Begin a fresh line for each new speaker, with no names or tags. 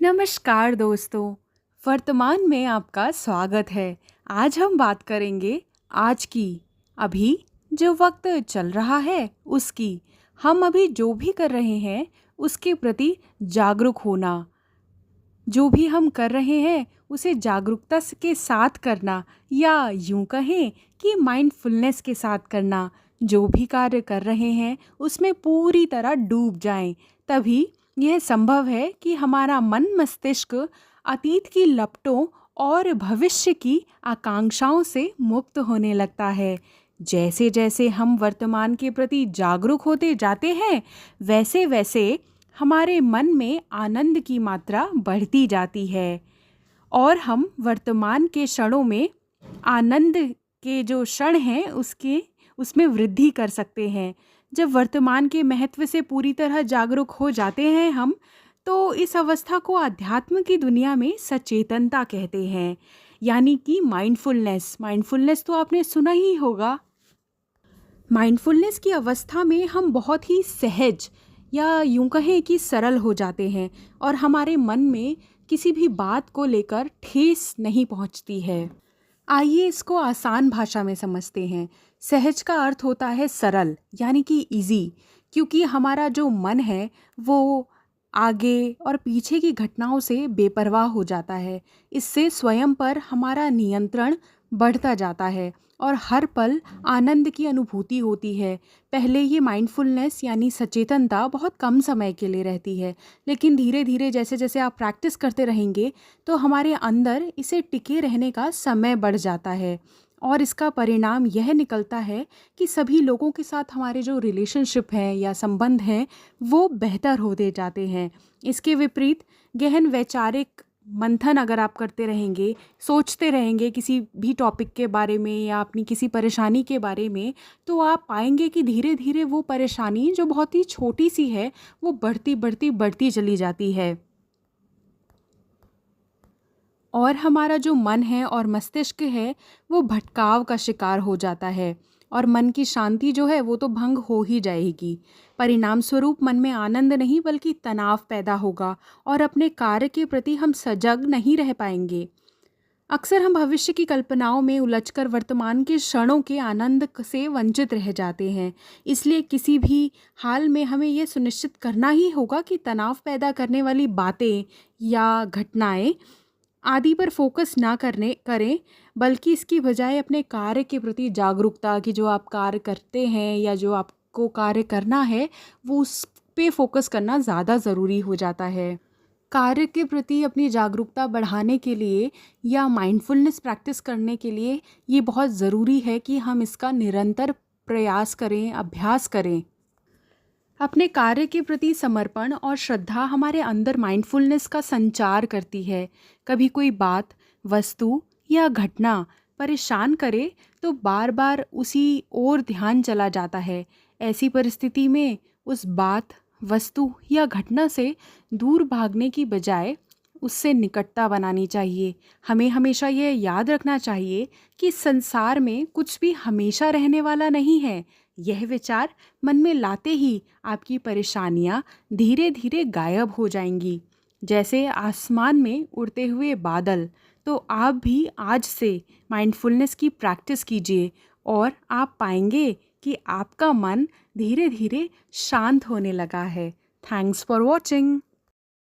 नमस्कार दोस्तों। वर्तमान में आपका स्वागत है। आज हम बात करेंगे आज की, अभी जो वक्त चल रहा है उसकी। हम अभी जो भी कर रहे हैं उसके प्रति जागरूक होना, जो भी हम कर रहे हैं उसे जागरूकता के साथ करना, या यूं कहें कि माइंडफुलनेस के साथ करना। जो भी कार्य कर रहे हैं उसमें पूरी तरह डूब जाएं, तभी यह संभव है कि हमारा मन मस्तिष्क अतीत की लपटों और भविष्य की आकांक्षाओं से मुक्त होने लगता है। जैसे जैसे हम वर्तमान के प्रति जागरूक होते जाते हैं, वैसे वैसे हमारे मन में आनंद की मात्रा बढ़ती जाती है और हम वर्तमान के क्षणों में आनंद के जो क्षण हैं उसमें वृद्धि कर सकते हैं। जब वर्तमान के महत्व से पूरी तरह जागरूक हो जाते हैं हम, तो इस अवस्था को अध्यात्म की दुनिया में सचेतनता कहते हैं, यानी कि माइंडफुलनेस। माइंडफुलनेस तो आपने सुना ही होगा। माइंडफुलनेस की अवस्था में हम बहुत ही सहज, या यूं कहें कि सरल हो जाते हैं और हमारे मन में किसी भी बात को लेकर ठेस नहीं पहुंचती है। आइए इसको आसान भाषा में समझते हैं। सहज का अर्थ होता है सरल, यानी कि इजी, क्योंकि हमारा जो मन है वो आगे और पीछे की घटनाओं से बेपरवाह हो जाता है। इससे स्वयं पर हमारा नियंत्रण बढ़ता जाता है और हर पल आनंद की अनुभूति होती है। पहले ये माइंडफुलनेस यानी सचेतनता बहुत कम समय के लिए रहती है, लेकिन धीरे धीरे जैसे जैसे आप प्रैक्टिस करते रहेंगे तो हमारे अंदर इसे टिके रहने का समय बढ़ जाता है और इसका परिणाम यह निकलता है कि सभी लोगों के साथ हमारे जो रिलेशनशिप हैं या संबंध हैं वो बेहतर होते जाते हैं। इसके विपरीत गहन वैचारिक मंथन अगर आप करते रहेंगे, सोचते रहेंगे किसी भी टॉपिक के बारे में या अपनी किसी परेशानी के बारे में, तो आप पाएंगे कि धीरे धीरे वो परेशानी जो बहुत ही छोटी सी है वो बढ़ती बढ़ती बढ़ती चली जाती है और हमारा जो मन है और मस्तिष्क है वो भटकाव का शिकार हो जाता है और मन की शांति जो है वो तो भंग हो ही जाएगी। परिणाम स्वरूप मन में आनंद नहीं बल्कि तनाव पैदा होगा और अपने कार्य के प्रति हम सजग नहीं रह पाएंगे। अक्सर हम भविष्य की कल्पनाओं में उलझकर वर्तमान के क्षणों के आनंद से वंचित रह जाते हैं। इसलिए किसी भी हाल में हमें यह सुनिश्चित करना ही होगा कि तनाव पैदा करने वाली बातें या घटनाएं आदि पर फोकस ना करें, बल्कि इसकी बजाय अपने कार्य के प्रति जागरूकता, कि जो आप कार्य करते हैं या जो आपको कार्य करना है वो उस पे फोकस करना ज़्यादा ज़रूरी हो जाता है। कार्य के प्रति अपनी जागरूकता बढ़ाने के लिए या माइंडफुलनेस प्रैक्टिस करने के लिए ये बहुत ज़रूरी है कि हम इसका निरंतर प्रयास करें, अभ्यास करें। अपने कार्य के प्रति समर्पण और श्रद्धा हमारे अंदर माइंडफुलनेस का संचार करती है। कभी कोई बात, वस्तु या घटना परेशान करे तो बार बार उसी ओर ध्यान चला जाता है। ऐसी परिस्थिति में उस बात, वस्तु या घटना से दूर भागने की बजाय उससे निकटता बनानी चाहिए। हमें हमेशा यह याद रखना चाहिए कि संसार में कुछ भी हमेशा रहने वाला नहीं है। यह विचार मन में लाते ही आपकी परेशानियां धीरे धीरे गायब हो जाएंगी, जैसे आसमान में उड़ते हुए बादल। तो आप भी आज से माइंडफुलनेस की प्रैक्टिस कीजिए और आप पाएंगे कि आपका मन धीरे धीरे शांत होने लगा है। Thanks for watching.